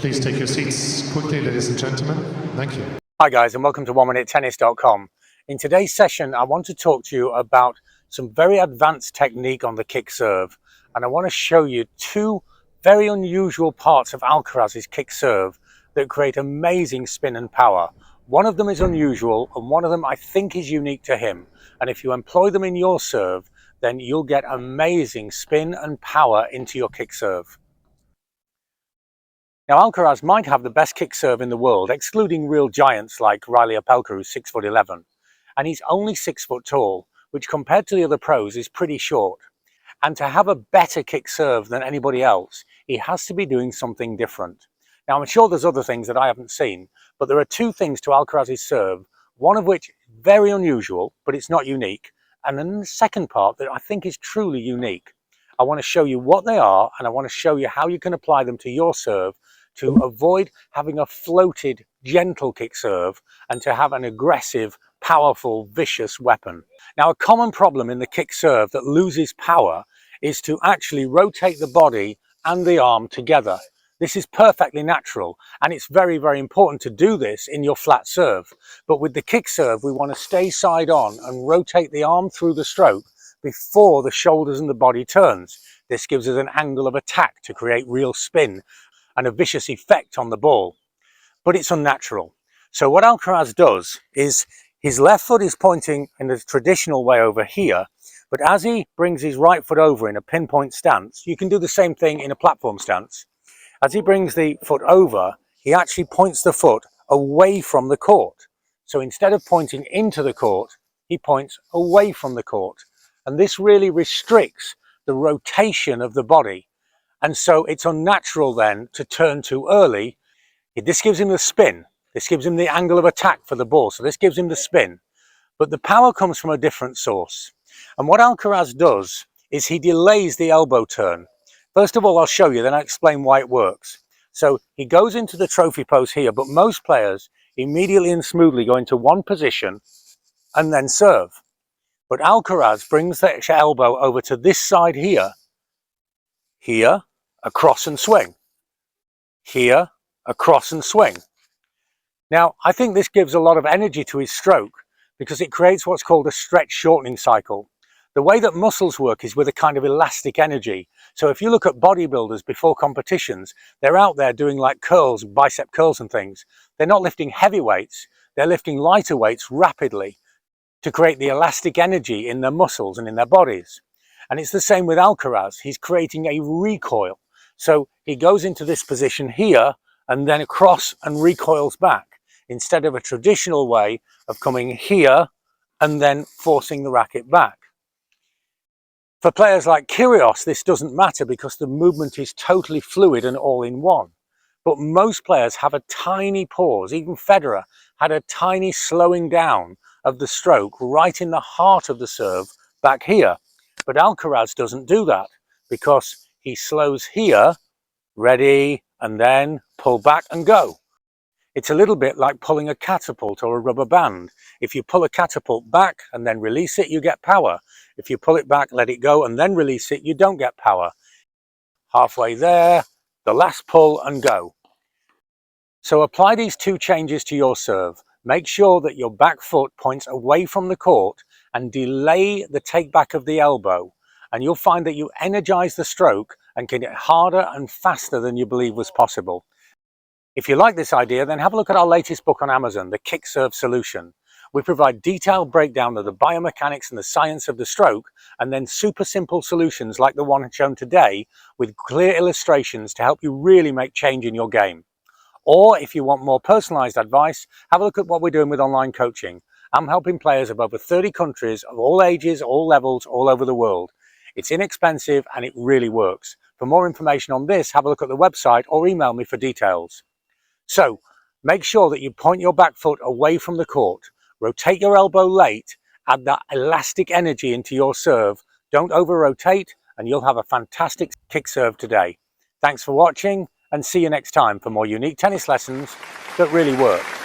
Please take your seats quickly, ladies and gentlemen. Thank you. Hi guys, and welcome to 1minutetennis.com. In today's session, I want to talk to you about some very advanced technique on the kick serve. And I want to show you two very unusual parts of Alcaraz's kick serve that create amazing spin and power. One of them is unusual, and one of them I think is unique to him. And if you employ them in your serve, then you'll get amazing spin and power into your kick serve. Now, Alcaraz might have the best kick serve in the world, excluding real giants like Riley Opelka, who's 6'11", and he's only 6 foot tall, which compared to the other pros is pretty short. And to have a better kick serve than anybody else, he has to be doing something different. Now, I'm sure there's other things that I haven't seen, but there are two things to Alcaraz's serve, one of which is very unusual, but it's not unique, and then the second part that I think is truly unique. I want to show you what they are, and I want to show you how you can apply them to your serve to avoid having a floated, gentle kick serve and to have an aggressive, powerful, vicious weapon. Now, a common problem in the kick serve that loses power is to actually rotate the body and the arm together. This is perfectly natural, and it's very, very important to do this in your flat serve. But with the kick serve, we want to stay side on and rotate the arm through the stroke before the shoulders and the body turns. This gives us an angle of attack to create real spin and a vicious effect on the ball. But it's unnatural. So what Alcaraz does is his left foot is pointing in the traditional way over here, but as he brings his right foot over in a pinpoint stance, you can do the same thing in a platform stance. As he brings the foot over, he actually points the foot away from the court. So instead of pointing into the court, he points away from the court. And this really restricts the rotation of the body. And so it's unnatural then to turn too early. This gives him the spin. This gives him the angle of attack for the ball. So this gives him the spin. But the power comes from a different source. And what Alcaraz does is he delays the elbow turn. First of all, I'll show you, then I'll explain why it works. So he goes into the trophy pose here, but most players immediately and smoothly go into one position and then serve. But Alcaraz brings the elbow over to this side here, across and swing, here, across and swing. Now, I think this gives a lot of energy to his stroke because it creates what's called a stretch-shortening cycle. The way that muscles work is with a kind of elastic energy. So if you look at bodybuilders before competitions, they're out there doing like curls, bicep curls and things. They're not lifting heavy weights, they're lifting lighter weights rapidly to create the elastic energy in their muscles and in their bodies. And it's the same with Alcaraz. He's creating a recoil. So he goes into this position here and then across and recoils back instead of a traditional way of coming here and then forcing the racket back. For players like Kyrgios, this doesn't matter because the movement is totally fluid and all in one. But most players have a tiny pause. Even Federer had a tiny slowing down of the stroke right in the heart of the serve back here. But Alcaraz doesn't do that because he slows here, ready, and then pull back and go. It's a little bit like pulling a catapult or a rubber band. If you pull a catapult back and then release it, you get power. If you pull it back, let it go, and then release it, you don't get power. Halfway there, the last pull and go. So apply these two changes to your serve. Make sure that your back foot points away from the court and delay the take back of the elbow. And you'll find that you energize the stroke and can get harder and faster than you believe was possible. If you like this idea, then have a look at our latest book on Amazon, The Kick Serve Solution. We provide detailed breakdown of the biomechanics and the science of the stroke, and then super simple solutions like the one shown today with clear illustrations to help you really make change in your game. Or if you want more personalized advice, have a look at what we're doing with online coaching. I'm helping players of over 30 countries of all ages, all levels, all over the world. It's inexpensive and it really works. For more information on this, have a look at the website or email me for details. So, make sure that you point your back foot away from the court. Rotate your elbow late, add that elastic energy into your serve. Don't over-rotate and you'll have a fantastic kick serve today. Thanks for watching and see you next time for more unique tennis lessons that really work.